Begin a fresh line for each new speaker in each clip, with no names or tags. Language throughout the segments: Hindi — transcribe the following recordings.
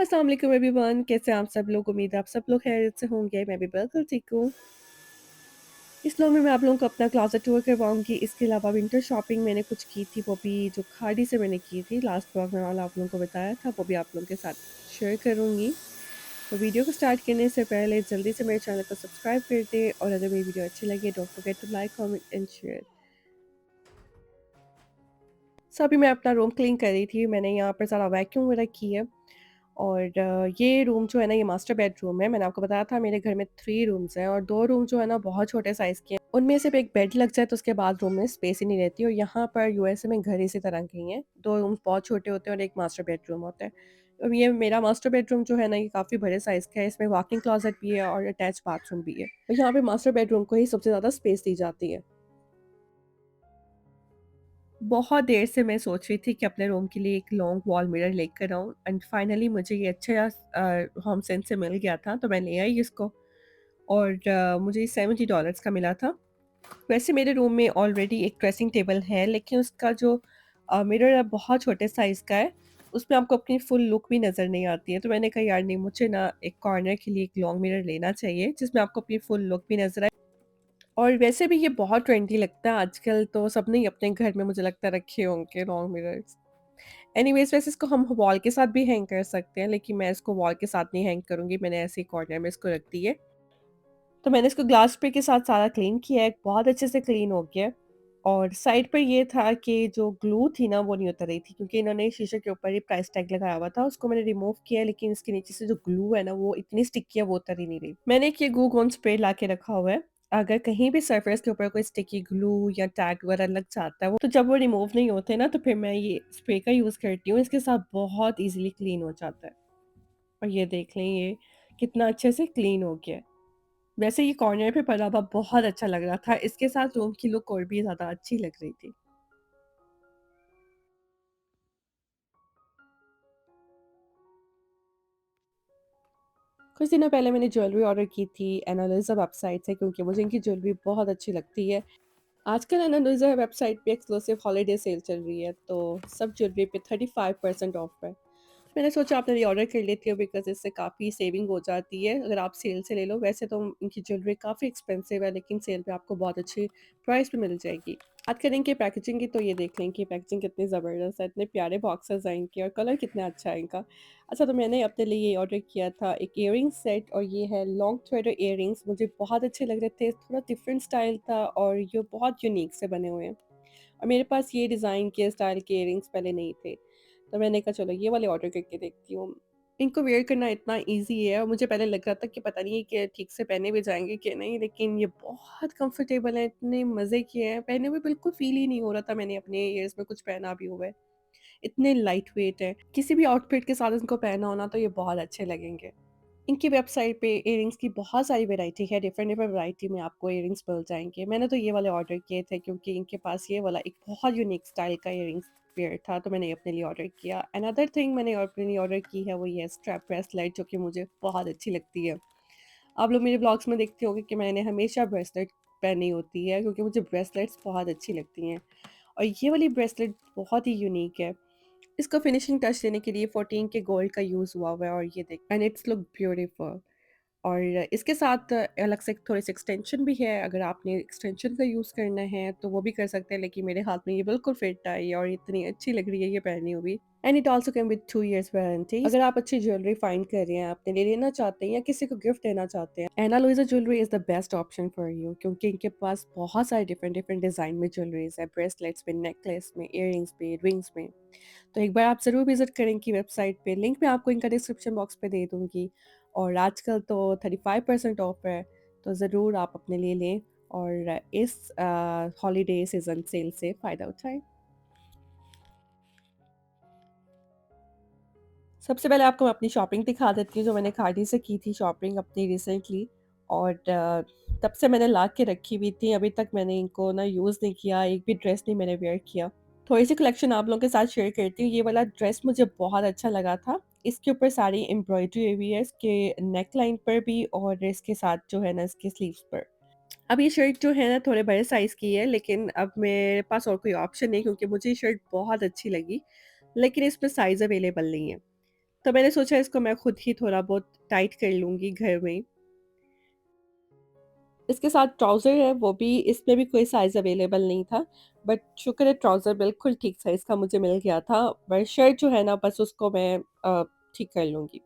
अस्सलाम वालेकुम एवरीवन, कैसे हैं आप सब लोग? उम्मीद है आप सब लोग खैरियत से होंगे। मैं भी बिल्कुल ठीक हूँ। इस व्लॉग में मैं आप लोगों को अपना क्लॉज़ेट टूर करवाऊँगी। इसके अलावा विंटर शॉपिंग मैंने कुछ की थी, वो भी जो खाड़ी से मैंने की थी। लास्ट व्लॉग में वाला आप लोगों को बताया था, वो भी आप लोगों के साथ शेयर करूँगी। तो वीडियो को स्टार्ट करने से पहले जल्दी से मेरे चैनल को सब्सक्राइब कर दें और अगर मेरी वीडियो अच्छी लगे don't forget to like, comment and share. So अभी मैं अपना रूम क्लीन कर रही थी। मैंने यहाँ पर सारा वैक्यूम वगैरह की है। और ये रूम जो है ना, ये मास्टर बेडरूम है। मैंने आपको बताया था मेरे घर में 3 रूम्स हैं और 2 रूम जो है ना बहुत छोटे साइज़ के हैं। उनमें सिर्फ़ एक बेड लग जाए तो उसके बाद रूम में स्पेस ही नहीं रहती और यहाँ पर यूएसए में घर इसी तरह के ही हैं। 2 रूम्स बहुत छोटे होते हैं और एक मास्टर बेडरूम होता है। अब ये मेरा मास्टर बेडरूम जो है ना, ये काफ़ी बड़े साइज़ का है। इसमें वॉक इन क्लोज़ेट भी है और अटैच बाथरूम भी है। और यहाँ पे मास्टर बेडरूम को ही सबसे ज़्यादा स्पेस दी जाती है। बहुत देर से मैं सोच रही थी कि अपने रूम के लिए एक लॉन्ग वॉल मिरर लेकर आऊँ एंड फाइनली मुझे ये अच्छा होम सेंस से मिल गया था, तो मैं ले आई इसको। और मुझे $70 का मिला था। वैसे मेरे रूम में ऑलरेडी एक ड्रेसिंग टेबल है, लेकिन उसका जो मिरर है बहुत छोटे साइज़ का है। उसमें आपको अपनी फुल लुक भी नज़र नहीं आती है। तो मैंने कहा यार नहीं, मुझे ना एक कॉर्नर के लिए एक लॉन्ग मिरर लेना चाहिए जिसमें आपको अपनी फुल लुक भी नज़र आए। और वैसे भी ये बहुत ट्रेंडी लगता है आजकल, तो सबने ही अपने घर में मुझे लगता है रखे होंगे लॉन्ग मिरर्स। एनीवेज़ वैसे इसको हम वॉल के साथ भी हैंग कर सकते हैं, लेकिन मैं इसको वॉल के साथ नहीं हैंग करूँगी, मैंने ऐसे ही कॉर्नर में इसको रख दी है। तो मैंने इसको ग्लास स्प्रे के साथ सारा क्लीन किया है, बहुत अच्छे से क्लीन हो गया है। और साइड पर ये था कि जो ग्लू थी ना वो नहीं उतर रही थी, क्योंकि इन्होंने शीशे के ऊपर ही प्राइस टैग लगाया हुआ था, उसको मैंने रिमूव किया है, लेकिन इसके नीचे से जो ग्लू है ना वो इतनी स्टिकी है वो उतर ही नहीं रही। मैंने एक ये ग्लू गन स्प्रे ला के रखा हुआ है। अगर कहीं भी सरफेस के ऊपर कोई स्टिकी ग्लू या टैग वगैरह लग जाता है वो, तो जब वो रिमूव नहीं होते ना तो फिर मैं ये स्प्रे का यूज़ करती हूँ, इसके साथ बहुत ईज़िली क्लीन हो जाता है। और ये देख लें, ये कितना अच्छे से क्लीन हो गया है। वैसे ये कॉर्नर पे पड़ा हुआ बहुत अच्छा लग रहा था, इसके साथ रूम की लुक और भी ज़्यादा अच्छी लग रही थी। कुछ दिनों पहले मैंने ज्वेलरी ऑर्डर की थी एनालिज़ा वेबसाइट से, क्योंकि मुझे इनकी ज्वेलरी बहुत अच्छी लगती है। आजकल एनालिज़ा वेबसाइट पे एक्सक्लूसिव हॉलिडे सेल चल रही है, तो सब ज्वेलरी पे 35% ऑफ है। मैंने सोचा आपने रीऑर्डर कर लेती हो, बिकॉज़ इससे काफ़ी सेविंग हो जाती है, अगर आप सेल से ले लो। वैसे तो इनकी ज्वेलरी काफ़ी एक्सपेंसिव है, लेकिन सेल पे आपको बहुत अच्छी प्राइस पे मिल जाएगी। बात करें इनकी पैकेजिंग की, तो ये देख लें कि पैकेजिंग कितनी ज़बरदस्त है, इतने प्यारे बॉक्सेस हैं इनके और कलर कितना अच्छा है इनका। अच्छा, तो मैंने अपने लिए ये ऑर्डर किया था एक इयररिंग सेट, और ये है लॉन्ग थ्रेडेड इयररिंग्स। मुझे बहुत अच्छे लग रहे थे, थोड़ा डिफरेंट स्टाइल था और ये बहुत यूनिक से बने हुए हैं। और मेरे पास ये डिज़ाइन के स्टाइल के इयररिंग्स पहले नहीं थे। तो मैंने कहा चलो ये वाले ऑर्डर करके देखती हूँ। इनको वियर करना इतना ईज़ी है और मुझे पहले लग रहा था कि पता नहीं कि ठीक से पहने भी जाएँगे कि नहीं, लेकिन ये बहुत कंफर्टेबल है, इतने मज़े के हैं, पहने हुए बिल्कुल फ़ील ही नहीं हो रहा था मैंने अपने ईयर्स में कुछ पहना भी हुआ है। इतने लाइट वेट है, किसी भी आउटफिट के साथ इनको पहना हो ना तो ये बहुत अच्छे लगेंगे। इनकी वेबसाइट पे इयररिंग्स की बहुत सारी वैरायटी है, डिफरेंट-डिफरेंट वैरायटी में आपको इयररिंग्स मिल जाएँगे। मैंने तो ये वाले ऑर्डर किए थे क्योंकि इनके पास ये वाला एक बहुत यूनिक स्टाइल का इयररिंग्स पेयर था, तो मैंने ये अपने लिए ऑर्डर किया। अनदर थिंग मैंने अपने लिए ऑर्डर की है वो ये स्ट्रैप ब्रेसलेट, जो कि मुझे बहुत अच्छी लगती है। आप लोग मेरे व्लॉग्स में देखते होंगे कि मैंने हमेशा ब्रेसलेट पहनी होती है, क्योंकि मुझे ब्रेसलेट्स बहुत अच्छी लगती हैं। और ये वाली ब्रेसलेट बहुत ही यूनिक है। इसको फिनिशिंग टच देने के लिए 14 के गोल्ड का यूज़ हुआ हुआ है और ये देख एंड इट्स लुक ब्यूटीफुल। और इसके साथ अलग से थोड़ी-सी एक्सटेंशन भी है, अगर आपने एक्सटेंशन का यूज़ करना है तो वो भी कर सकते हैं, लेकिन मेरे हाथ में ये बिल्कुल फिट आई और इतनी अच्छी लग रही है ये पहनी हुई। And it also come with 2 years warranty. अगर आप अच्छी ज्वेलरी फाइंड कर रहे हैं, अपने लिए लेना चाहते हैं या किसी को गिफ्ट देना चाहते हैं, Ana Luisa jewellery is the best option for you, क्योंकि इनके पास बहुत सारे डिफरेंट-डिफरेंट डिज़ाइन में ज्वेलरीज़ है, ब्रेसलेट्स में, नेकलेस में, इयररिंग्स में, रिंग्स में। तो एक बार आप ज़रूर विज़िट करें इनकी वेबसाइट पे, लिंक मैं आपको इनका डिस्क्रिप्शन बॉक्स पे दे दूँगी। और आजकल तो 35% ऑफ है, तो ज़रूर आप अपने लिए लें और इस हॉलिडे सीज़न सेल से फ़ायदा उठाएँ। सबसे पहले आपको मैं अपनी शॉपिंग दिखा देती हूँ, जो मैंने खाड़ी से की थी शॉपिंग अपनी रिसेंटली। और तब से मैंने ला के रखी हुई थी, अभी तक मैंने इनको ना यूज़ नहीं किया, एक भी ड्रेस नहीं मैंने वियर किया। थोड़ी-सी कलेक्शन आप लोगों के साथ शेयर करती हूँ। ये वाला ड्रेस मुझे बहुत अच्छा लगा था। इसके ऊपर सारी एम्ब्रॉयडरी हुई है, इसके नेक लाइन पर भी और इसके साथ जो है ना इसके स्लीव्स पर। अब ये शर्ट जो है ना थोड़े बड़े साइज़ की है, लेकिन अब मेरे पास और कोई ऑप्शन नहीं, क्योंकि मुझे ये शर्ट बहुत अच्छी लगी, लेकिन इसमें साइज़ अवेलेबल नहीं है। तो मैंने सोचा इसको मैं खुद ही थोड़ा बहुत टाइट कर लूँगी घर में ही। इसके साथ ट्राउज़र है, वो भी इसमें भी कोई साइज़ अवेलेबल नहीं था, बट शुक्र है ट्राउज़र बिल्कुल ठीक साइज़ का मुझे मिल गया था, बट शर्ट जो है ना बस उसको मैं ठीक कर लूँगी।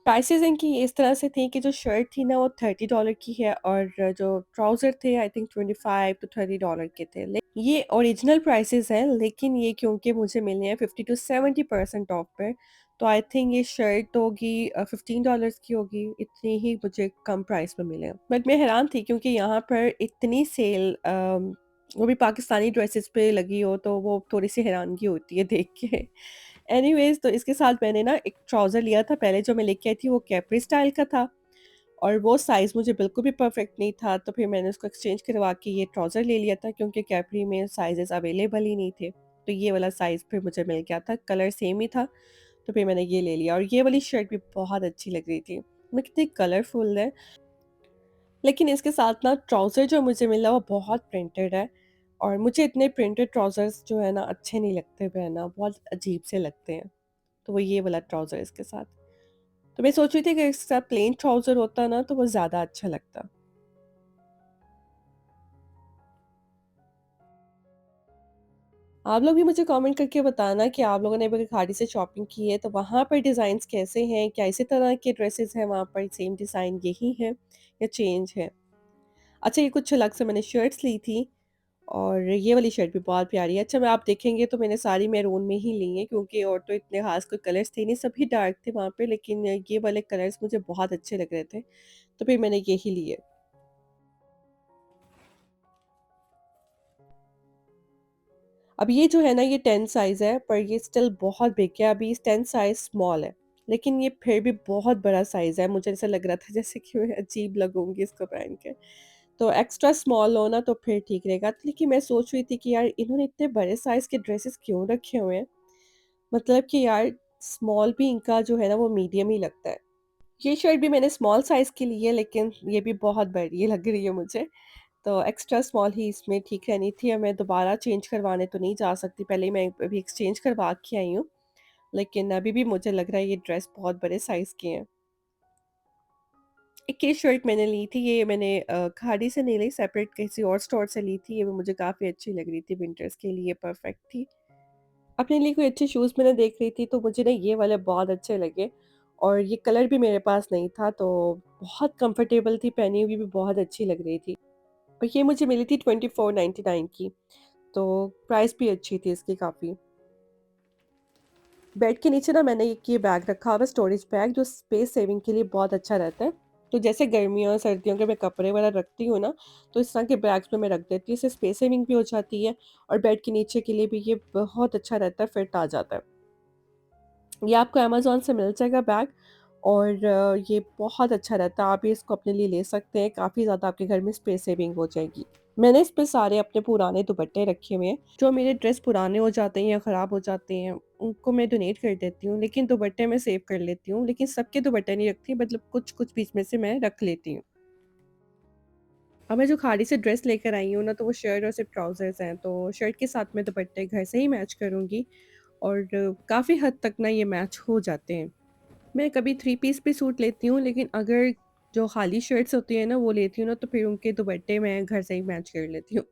प्राइसेज़ इनकी इस तरह से थी कि जो शर्ट थी ना वो $30 की है और जो ट्राउज़र थे आई थिंक 25 टू $30 के थे। ये ओरिजिनल प्राइसेज़ हैं, लेकिन ये क्योंकि मुझे मिले हैं 50 टू 70% ऑफ पे, तो आई थिंक ये शर्ट होगी $15 की होगी, इतनी ही मुझे कम प्राइस में मिले। बट मैं हैरान थी क्योंकि यहाँ पर इतनी सेल वो भी पाकिस्तानी ड्रेसेस पे लगी हो, तो वो थोड़ी-सी हैरानगी होती है देख के। एनीवेज़ तो इसके साथ मैंने ना एक ट्राउज़र लिया था, पहले जो मैं लेके आई थी वो कैप्री स्टाइल का था। और वो साइज़ मुझे बिल्कुल भी परफेक्ट नहीं था, तो फिर मैंने उसको एक्सचेंज करवा के ये ट्राउज़र ले लिया था क्योंकि कैपरी में साइज़ेज़ अवेलेबल ही नहीं थे। तो ये वाला साइज़ फिर मुझे मिल गया था, कलर सेम ही था, तो फिर मैंने ये ले लिया और ये वाली शर्ट भी बहुत अच्छी लग रही थी। वो कितनी कलरफुल है, लेकिन इसके साथ ना ट्राउज़र जो मुझे मिला वो बहुत प्रिंटेड है और मुझे इतने प्रिंटेड ट्राउज़र्स जो है ना अच्छे नहीं लगते पहनना, बहुत अजीब से लगते हैं। तो वो ये वाला ट्राउज़र इसके साथ। तो मैं सोच रही थी कि इसके साथ प्लेन ट्राउज़र होता ना तो वो ज़्यादा अच्छा लगता। आप लोग भी मुझे कमेंट करके बताना कि आप लोगों ने अगर खाड़ी से शॉपिंग की है तो वहाँ पर डिज़ाइन्स कैसे हैं? क्या इसी तरह के ड्रेसेस हैं वहाँ पर सेम डिज़ाइन यही है या चेंज है? अच्छा ये कुछ अलग से मैंने शर्ट्स ली थी और ये वाली शर्ट भी बहुत प्यारी है। अच्छा मैं आप देखेंगे तो मैंने सारी मैरून में ही ली हैं क्योंकि और तो इतने ख़ास कोई कलर्स थे नहीं, सभी डार्क थे वहाँ पे लेकिन ये वाले कलर्स मुझे बहुत अच्छे लग रहे थे, तो फिर मैंने ये ही लिए। अब ये जो है ना ये 10 साइज़ है, पर ये स्टिल बहुत बिग है, अभी 10 साइज़ स्मॉल है। लेकिन ये फिर भी बहुत बड़ा साइज़ है, मुझे ऐसा लग रहा था जैसे कि मैं अजीब लगूँगी इसको पहन के। तो एक्स्ट्रा स्मॉल हो ना तो फिर ठीक रहेगा। लेकिन मैं सोच रही थी कि यार इन्होंने इतने बड़े साइज़ के ड्रेसेस क्यों रखे हुए हैं? मतलब कि यार स्मॉल भी इनका जो है ना वो मीडियम ही लगता है। ये शर्ट भी मैंने स्मॉल साइज़ की ली है लेकिन ये भी बहुत बड़ी लग रही है मुझे। तो एक्स्ट्रा स्मॉल ही इसमें ठीक रहनी थी और मैं दोबारा चेंज करवाने तो नहीं जा सकती, पहले ही मैं अभी एक्सचेंज करवा के आई हूँ। लेकिन अभी भी मुझे लग रहा है ये ड्रेस बहुत बड़े साइज़ की है। एक ये शर्ट मैंने ली थी, ये मैंने खादी से नहीं ली, सेपरेट किसी और स्टोर से ली थी, ये भी मुझे काफ़ी अच्छी लग रही थी, विंटर्स के लिए परफेक्ट थी। अपने लिए कोई अच्छे शूज़ मैंने देख रही थी तो मुझे ना ये वाले बहुत अच्छे लगे और ये कलर भी मेरे पास नहीं था तो बहुत कंफर्टेबल थी, पहनी हुई भी बहुत अच्छी लग रही थी। और ये मुझे मिली थी 24.99 की, तो प्राइस भी अच्छी थी इसकी काफ़ी। बेड के नीचे ना मैंने एक ये बैग रखा हुआ है स्टोरेज बैग जो स्पेस सेविंग के लिए बहुत अच्छा रहता है। तो जैसे गर्मियों और सर्दियों के मैं कपड़े वगैरह रखती हूँ ना, तो इस तरह के बैग्स में मैं रख देती हूँ, इससे स्पेस सेविंग भी हो जाती है और बेड के नीचे के लिए भी ये बहुत अच्छा रहता है, फिट आ जाता है। ये आपको अमेज़न से मिल जाएगा बैग और ये बहुत अच्छा रहता है, आप भी इसको अपने लिए ले सकते हैं, काफ़ी ज़्यादा आपके घर में स्पेस सेविंग हो जाएगी। मैंने इस पे सारे अपने पुराने दुपट्टे रखे हुए हैं, जो मेरे ड्रेस पुराने हो जाते हैं या ख़राब हो जाते हैं, उनको मैं डोनेट कर देती हूँ, लेकिन दुपट्टे मैं सेव कर लेती हूँ, लेकिन सबके दुपट्टे नहीं रखती, मतलब कुछ-कुछ बीच में से मैं रख लेती हूँ। अब मैं जो खाड़ी से ड्रेस लेकर आई हूँ ना, तो वो शर्ट और सिर्फ़ ट्राउज़र्स हैं, तो शर्ट के साथ मैं दुपट्टे घर से ही मैच करूँगी और काफ़ी हद तक ना ये मैच हो जाते हैं। मैं कभी थ्री पीस भी सूट लेती हूँ, लेकिन अगर जो खाली शर्ट्स होती हैं ना, वो लेती हूँ ना, तो फिर उनके दुपट्टे मैं घर से ही मैच कर लेती हूँ।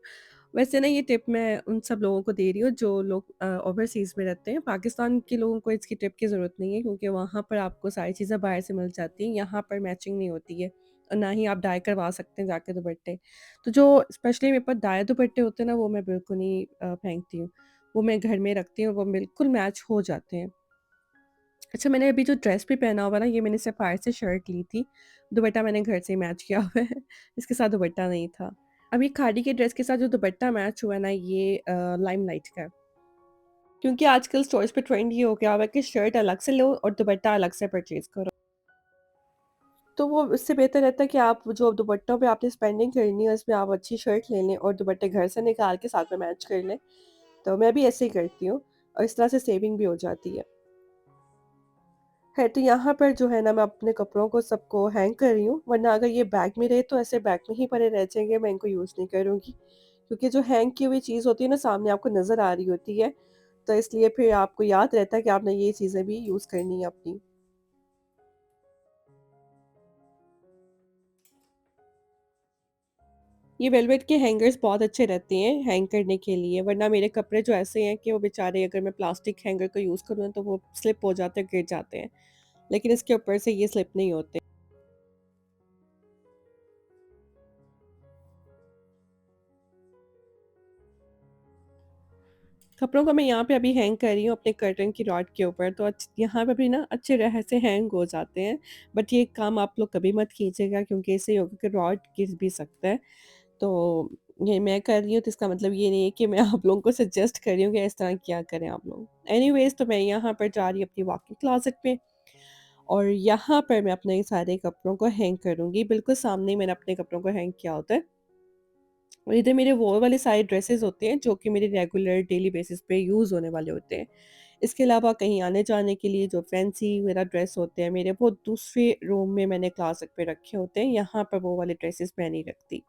वैसे ना ये टिप मैं उन सब लोगों को दे रही हूँ जो लोग ओवरसीज़ में रहते हैं। पाकिस्तान के लोगों को इसकी टिप की ज़रूरत नहीं है क्योंकि वहाँ पर आपको सारी चीज़ें बाहर से मिल जाती हैं, यहाँ पर मैचिंग नहीं होती है और ना ही आप डाई करवा सकते हैं जाके दुपट्टे। तो जो स्पेशली मेरे पास डाई दुपट्टे होते हैं ना, वो मैं बिल्कुल नहीं फेंकती हूँ। वो मैं घर में रखती हूँ, वो बिल्कुल मैच हो जाते हैं। अच्छा मैंने अभी जो ड्रेस भी पहना हुआ ना ये मैंने सफ़ायर से शर्ट ली थी। दुपट्टा मैंने घर से ही मैच किया हुआ है। इसके साथ दुपट्टा नहीं था। अब ये खादी के ड्रेस के साथ जो दुपट्टा मैच हुआ है ना ये लाइमलाइट का है। क्योंकि आजकल स्टोर्स पे ट्रेंड ये हो गया हुआ है कि शर्ट अलग से लो और दुपट्टा अलग से परचेज़ करो। तो वो इससे बेहतर रहता है कि आप जो दुपट्टों पे आपने स्पेंडिंग करनी है उसमें आप अच्छी शर्ट ले लें और दुपट्टे घर से निकाल के साथ में मैच कर लें। तो मैं भी ऐसे ही करती हूँ और इस तरह से सेविंग भी हो जाती है। है तो यहाँ पर जो है ना मैं अपने कपड़ों को सबको हैंग कर रही हूँ, वरना अगर ये बैग में रहे तो ऐसे बैग में ही पड़े रह जाएँगे, मैं इनको यूज़ नहीं करूँगी। क्योंकि जो हैंग की हुई चीज़ होती है ना सामने आपको नज़र आ रही होती है, तो इसलिए फिर आपको याद रहता है कि आपने ये चीज़ें भी यूज़ करनी है अपनी। ये वेलवेट के हैंगर्स बहुत अच्छे रहते हैं हैंग करने के लिए, वरना मेरे कपड़े जो ऐसे हैं कि वो बेचारे अगर मैं प्लास्टिक हैंगर का यूज़ करूँ ना तो वो स्लिप हो जाते हैं, गिर जाते हैं। लेकिन इसके ऊपर से ये स्लिप नहीं होते। कपड़ों को मैं यहाँ पे अभी हैंग कर रही हूँ अपने कर्टन की रॉड के ऊपर, तो यहाँ पे भी ना अच्छे तरह से हैंग हो जाते हैं। बट ये काम आप लोग कभी मत कीजिएगा क्योंकि इससे होगा कि रॉड गिर भी सकता है। तो ये मैं कर रही हूँ तो इसका मतलब ये नहीं है कि मैं आप लोगों को सजेस्ट कर रही हूँ कि इस तरह क्या करें आप लोग। एनीवेज़ तो मैं यहाँ पर जा रही हूँ अपनी वॉकिंग क्लोज़ेट पे और यहाँ पर मैं अपने सारे कपड़ों को हैंग करूँगी। बिल्कुल सामने ही मैंने अपने कपड़ों को हैंग किया होता है। और इधर मेरे वो वाले सारे ड्रेसेस होते हैं जो कि मेरे रेगुलर डेली बेसिस पे यूज़ होने वाले होते हैं। इसके अलावा कहीं आने-जाने के लिए जो फैंसी मेरा ड्रेस होते हैं मेरे, वो दूसरे रूम में मैंने क्लोज़ेट पे रखे होते हैं। यहाँ पर वो वाले ड्रेसेस मैं नहीं रखती।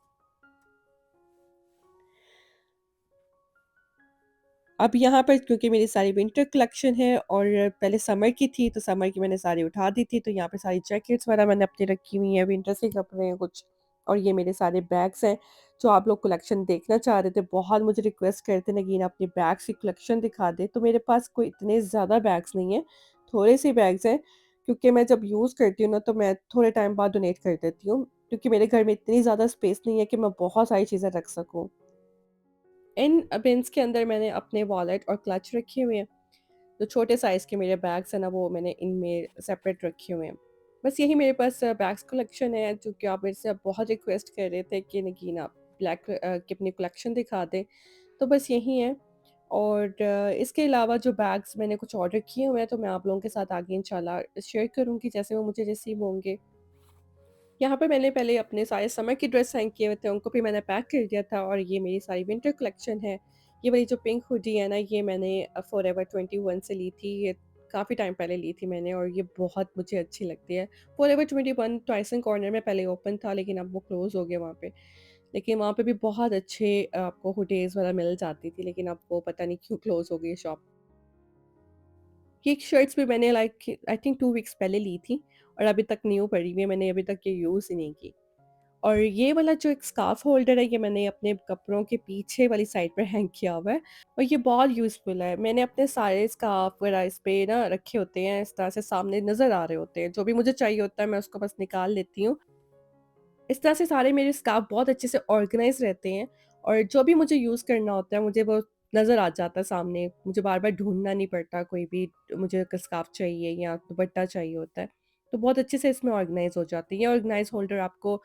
अब यहाँ पर क्योंकि मेरी सारी विंटर कलेक्शन है और पहले समर की थी, तो समर की मैंने सारी उठा दी थी, तो यहाँ पे सारी जैकेट्स वगैरह मैंने अपनी रखी हुई हैं, विंटर्स के कपड़े हैं कुछ और ये मेरे सारे बैग्स हैं, जो आप लोग कलेक्शन देखना चाह रहे थे। बहुत मुझे रिक्वेस्ट कर रहे थे नगीन अपनी बैग्स की कलेक्शन दिखा दे, तो मेरे पास कोई इतने ज़्यादा बैग्स नहीं हैं, थोड़े से बैग्स हैं, क्योंकि मैं जब यूज़ करती हूँ ना, तो मैं थोड़े टाइम बाद डोनेट कर देती हूँ, क्योंकि मेरे घर में इतनी ज़्यादा स्पेस नहीं है कि मैं बहुत सारी चीज़ें रख सकूँ। इन बिन्स के अंदर मैंने अपने वॉलेट और क्लच रखे हुए हैं। जो छोटे साइज़ के मेरे बैग्स हैं ना, वो मैंने इनमें सेपरेट रखे हुए हैं। बस यही मेरे पास बैग्स कलेक्शन है, जो कि आप मेरे से अब बहुत रिक्वेस्ट कर रहे थे कि नगीन आप की अपनी कलेक्शन दिखा दें। तो बस यही है और इसके अलावा जो बैग्स मैंने कुछ ऑर्डर किए हुए हैं, तो मैं आप लोगों के साथ आगे इंशाल्लाह शेयर करूँगी, जैसे वो मुझे रिसीव होंगे। यहाँ पे मैंने पहले अपने सारे समर की ड्रेस हैंग किए हुए थे, उनको भी मैंने पैक कर दिया था और ये मेरी सारी विंटर कलेक्शन है। ये वाली जो पिंक हुडी है ना, ये मैंने फॉरएवर 21 से ली थी। ये काफ़ी टाइम पहले ली थी मैंने और ये बहुत मुझे अच्छी लगती है। फॉरएवर 21 टाइसन कॉर्नर में पहले ओपन था, लेकिन अब वो क्लोज़ हो गया वहाँ पे। लेकिन वहाँ पे भी बहुत अच्छे आपको हुडीज़ वगैरह मिल जाती थी, लेकिन अब वो पता नहीं क्यों क्लोज़ हो गई है शॉप। ये शर्ट्स भी मैंने लाइक आई थिंक 2 वीक्स पहले ली थी और अभी तक न्यू पड़ी हुई है, मैंने अभी तक ये यूज़ ही नहीं की। और ये वाला जो एक स्कार्फ होल्डर है, ये मैंने अपने कपड़ों के पीछे वाली साइड पर हैंग किया हुआ है और ये बहुत यूज़फुल है। मैंने अपने सारे स्कार्फ वगैरह इस पे ना रखे होते हैं, इस तरह से सामने नज़र आ रहे होते हैं। जो भी मुझे चाहिए होता है मैं उसको बस निकाल लेती हूँ। इस तरह से सारे मेरे स्कार्फ बहुत अच्छे से ऑर्गेनाइज़ रहते हैं और जो भी मुझे यूज़ करना होता है, मुझे वो नज़र आ जाता है सामने। मुझे बार-बार ढूँढना नहीं पड़ता, कोई भी मुझे अगर स्कार्फ चाहिए या दुपट्टा चाहिए होता है, तो बहुत अच्छे से इसमें ऑर्गेनाइज़ हो जाते हैं। ये ऑर्गेनाइज़ होल्डर आपको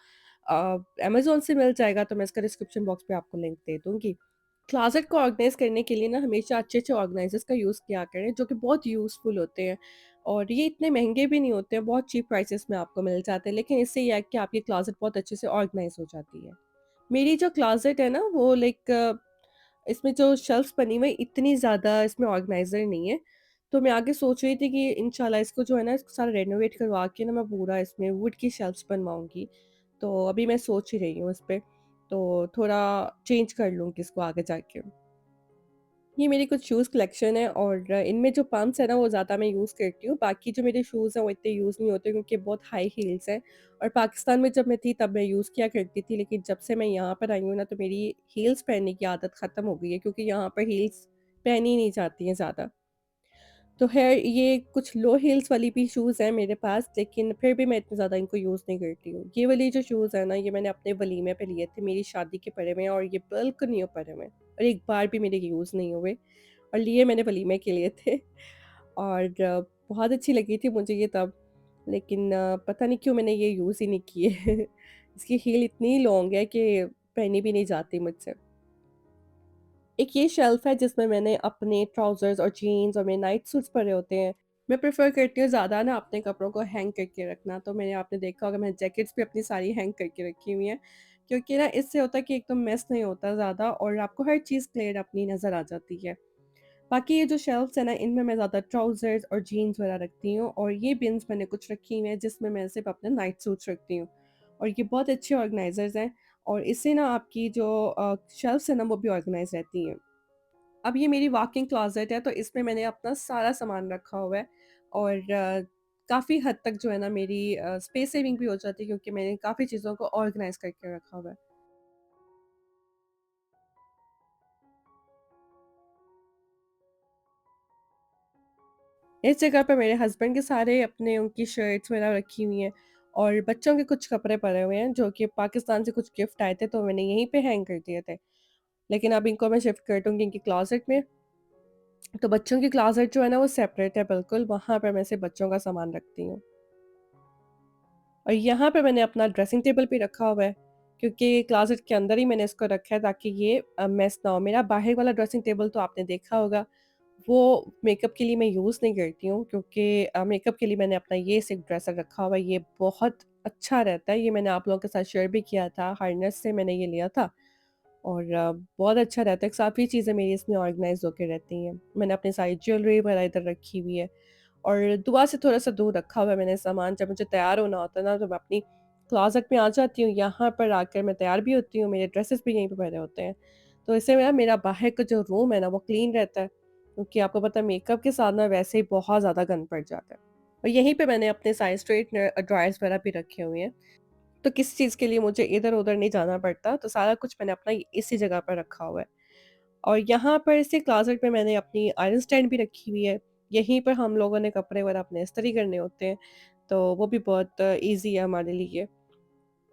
अमेज़न से मिल जाएगा, तो मैं इसका डिस्क्रिप्शन बॉक्स में आपको लिंक दे दूँगी। क्लोज़ेट को ऑर्गेनाइज़ करने के लिए ना हमेशा अच्छे-अच्छे ऑर्गेनाइज़र्स का यूज़ किया करें, जो कि बहुत यूज़फुल होते हैं और ये इतने महँगे भी नहीं होते हैं, बहुत चीप प्राइसेज़ में आपको मिल जाते हैं, लेकिन इससे ये है कि आपकी क्लोज़ेट बहुत अच्छे से ऑर्गेनाइज़ हो जाती है। मेरी जो क्लोज़ेट है ना, वो लाइक इसमें जो शेल्फ़्स बनी हुई हैं, इतनी ज़्यादा इसमें ऑर्गेनाइज़र नहीं है, तो मैं आगे सोच रही थी कि इंशाल्लाह इसको जो है ना, इसको सारा रेनोवेट करवा के ना मैं पूरा इसमें वुड की शेल्फ़्स बनवाऊँगी। तो अभी मैं सोच ही रही हूँ इस पे, तो थोड़ा चेंज कर लूँगी इसको आगे जाके। ये मेरी कुछ शूज़ कलेक्शन है और इनमें जो पम्प्स है ना, वो ज़्यादा मैं यूज़ करती हूँ। बाकी जो मेरे शूज़ हैं वो इतने यूज़ नहीं होते क्योंकि बहुत हाई हील्स हैं और पाकिस्तान में जब मैं थी तब मैं यूज़ किया करती थी। लेकिन जब से मैं यहाँ पर आई हूँ ना, तो मेरी हील्स पहनने की आदत ख़त्म हो गई है क्योंकि यहाँ पर हील्स पहनी नहीं जाती हैं ज़्यादा। तो ख़ैर ये कुछ लो हील्स वाली भी शूज़ हैं मेरे पास, लेकिन फिर भी मैं इतना ज़्यादा इनको यूज़ नहीं करती हूँ। ये वाली जो शूज़ हैं ना, ये मैंने अपने वलीमे पे लिए थे, मेरी शादी के पड़े हुए हैं और ये बिल्कुल न्यू पड़े हुए हैं और एक बार भी मेरे यूज़ नहीं हुए और लिए मैंने वलीमे के लिए थे और बहुत अच्छी लगी थी मुझे ये तब, लेकिन पता नहीं क्यों मैंने ये यूज़ ही नहीं किए। इसकी हील इतनी लॉन्ग है कि पहनी भी नहीं जाती मुझसे। एक ये शेल्फ है जिसमें मैंने अपने ट्राउज़र्स और जीन्स और मेरे नाइट सूट्स पड़े होते हैं। मैं प्रेफ़र करती हूँ ज़्यादा ना अपने कपड़ों को हैंग करके रखना, तो मैंने आपने देखा होगा मैंने जैकेट्स भी अपनी सारी हैंग करके रखी हुई हैं। क्योंकि ना इससे होता है कि एकदम मेस नहीं होता ज़्यादा और आपको हर चीज़ क्लियर अपनी नज़र आ जाती है। बाकी ये जो शेल्फ्स हैं ना, इनमें मैं ज़्यादा ट्राउज़र्स और जीन्स वगैरह रखती हूँ और ये बिन्स मैंने कुछ रखी हुई हैं जिसमें मैं सिर्फ़ अपने नाइट सूट्स रखती हूँ। और ये बहुत अच्छे ऑर्गनाइज़र्स हैं और इससे ना आपकी जो शेल्फ्स हैं ना, वो भी ऑर्गनाइज़ रहती हैं। अब ये मेरी वॉकिंग क्लोज़ेट है, तो इसमें मैंने अपना सारा सामान रखा हुआ है और काफ़ी हद तक जो है ना मेरी स्पेस सेविंग भी हो जाती है क्योंकि मैंने काफ़ी चीज़ों को ऑर्गनाइज़ करके रखा हुआ है। इस जगह पे मेरे हस्बैंड के सारे अपने उनकी शर्ट्स वगैरह रखी हुई हैं और बच्चों के कुछ कपड़े पड़े हुए हैं जो कि पाकिस्तान से कुछ गिफ्ट आए थे तो मैंने यहीं पे हैंग कर दिए थे। लेकिन अब इनको मैं शिफ्ट कर दूँगी इनकी क्लॉज़ेट में। तो बच्चों की क्लॉज़ेट जो है ना वो सेपरेट है बिल्कुल, वहाँ पे मैं सिर्फ़ बच्चों का सामान रखती हूँ। और यहाँ पे मैंने अपना ड्रेसिंग टेबल भी रखा हुआ है, क्योंकि क्लोज़ेट के अंदर ही मैंने इसको रखा है ताकि ये मेस ना हो। मेरा बाहर वाला ड्रेसिंग टेबल तो आपने देखा होगा, वो मेकअप के लिए मैं यूज़ नहीं करती हूँ क्योंकि मेकअप के लिए मैंने अपना ये सिर्फ़ ड्रेसर रखा हुआ है, ये बहुत अच्छा रहता है। ये मैंने आप लोगों के साथ शेयर भी किया था, हार्नेस से मैंने ये लिया था और बहुत अच्छा रहता है, काफ़ी चीज़ें मेरी इसमें ऑर्गनाइज़ होके रहती हैं। मैंने अपनी सारी ज्वेलरी वगैरह इधर रखी हुई है। और दुआ से थोड़ा-सा दूर रखा हुआ है मैंने सामान, जब मुझे तैयार होना होता है ना, तो मैं अपनी क्लॉज़ेट में आ जाती हूँ, यहाँ पर आकर मैं तैयार भी होती हूँ, मेरे ड्रेसेस भी यहीं पे पड़े होते हैं। तो इससे मेरा बाहर का जो रूम है ना, वो क्लीन रहता है, क्योंकि आपको पता है मेकअप के साथ ना वैसे ही बहुत ज़्यादा गंद पड़ जाता है। और यहीं पे मैंने अपने सारे स्ट्रेटनर ड्रायर्स वगैरह भी रखे हुए हैं, तो किसी चीज़ के लिए मुझे इधर-उधर नहीं जाना पड़ता, तो सारा कुछ मैंने अपना इसी जगह पर रखा हुआ है। और यहाँ पर इसी क्लोज़ेट में मैंने अपनी आयरन स्टैंड भी रखी हुई है। यहीं पर हम लोगों ने कपड़े वगैरह अपने इस्त्री करने होते हैं, तो वो भी बहुत ईज़ी है हमारे लिए,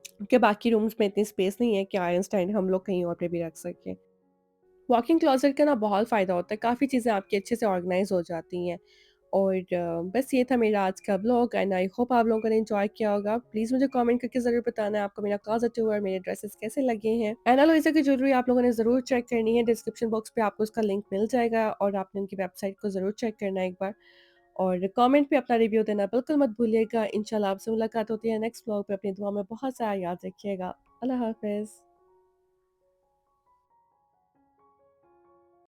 क्योंकि बाकी रूम्स में इतनी स्पेस नहीं है कि आयरन स्टैंड हम लोग कहीं और पे भी रख सकें। वॉक-इन क्लोज़ेट का ना बहुत फ़ायदा होता है, काफ़ी चीज़ें आपकी अच्छे से ऑर्गनाइज़ हो जाती हैं। और बस ये था मेरा आज का व्लॉग एंड आई होप आप लोगों ने एन्जॉय किया होगा। प्लीज़ मुझे कमेंट करके ज़रूर बताना है आपको मेरा क्लोज़ेट टूर और मेरे ड्रेसेस कैसे लगे हैं। एना लुइसा की ज्वेलरी आप लोगों ने ज़रूर चेक करनी है, डिस्क्रिप्शन बॉक्स पे आपको उसका लिंक मिल जाएगा और आपने उनकी वेबसाइट को ज़रूर चेक करना है एक बार। और कमेंट पे अपना रिव्यू देना बिल्कुल मत भूलिएगा। इंशाल्लाह आपसे मुलाकात होती है नेक्स्ट व्लॉग पे। अपनी दुआ में बहुत सारा याद रखिएगा। अल्लाह हाफ़िज़।